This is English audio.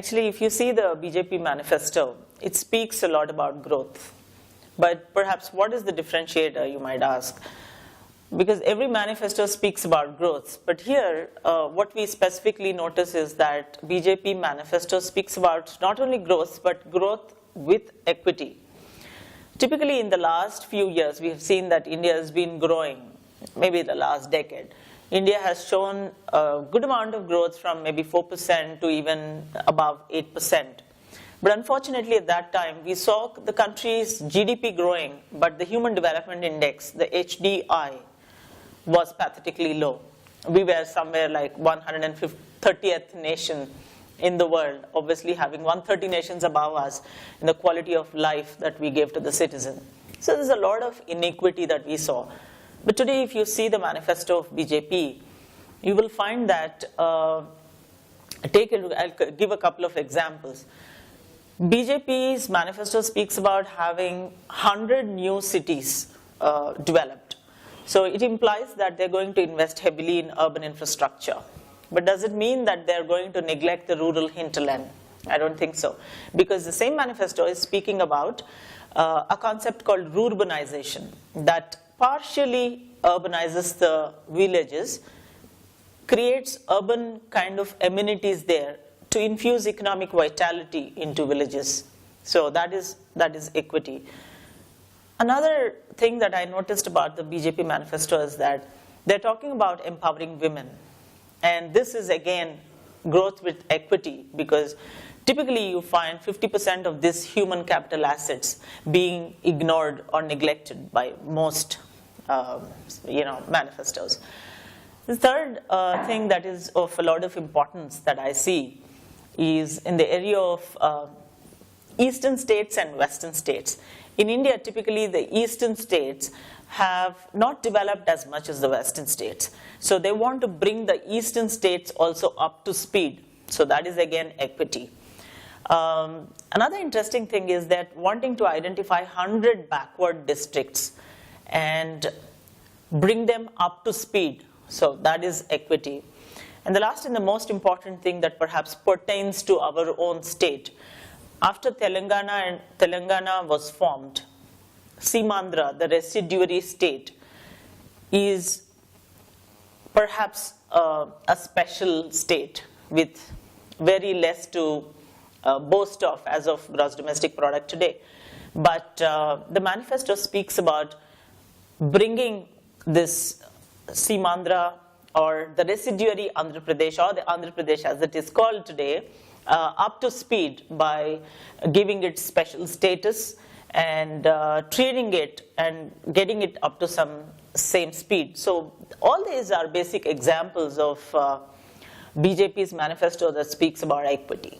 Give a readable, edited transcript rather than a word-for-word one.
Actually, if you see the BJP manifesto, it speaks a lot about growth. But perhaps what is the differentiator, you might ask? Because every manifesto speaks about growth. But here, what we specifically notice is that BJP manifesto speaks about not only growth, but growth with equity. Typically, in the last few years, we have seen that India has been growing, maybe the last decade. India has shown a good amount of growth from maybe 4% to even above 8%. But unfortunately, at that time, we saw the country's GDP growing, but the Human Development Index, the HDI, was pathetically low. We were somewhere like 130th nation in the world, obviously having 130 nations above us in the quality of life that we give to the citizen. So there's a lot of inequity that we saw. But today, if you see the manifesto of BJP, you will find that, I'll give a couple of examples. BJP's manifesto speaks about having 100 new cities developed. So it implies that they're going to invest heavily in urban infrastructure. But does it mean that they're going to neglect the rural hinterland? I don't think so. Because the same manifesto is speaking about a concept called rurbanization, that partially urbanizes the villages, creates urban kind of amenities there to infuse economic vitality into villages. So that is equity. Another thing that I noticed about the BJP manifesto is that they're talking about empowering women. And this is again growth with equity, because typically you find 50% of this human capital assets being ignored or neglected by most manifestos. The third thing that is of a lot of importance that I see is in the area of eastern states and western states. In India, typically the eastern states have not developed as much as the western states. So they want to bring the eastern states also up to speed. So that is again equity. Another interesting thing is that wanting to identify 100 backward districts and bring them up to speed. So that is equity. And the last and the most important thing that perhaps pertains to our own state. After Telangana was formed, Simandra, the residuary state, is perhaps a special state with very less to boast of as of gross domestic product today. But the manifesto speaks about bringing this Simandra or the residuary Andhra Pradesh, or the Andhra Pradesh as it is called today, up to speed by giving it special status and treating it and getting it up to some same speed. So all these are basic examples of BJP's manifesto that speaks about equity.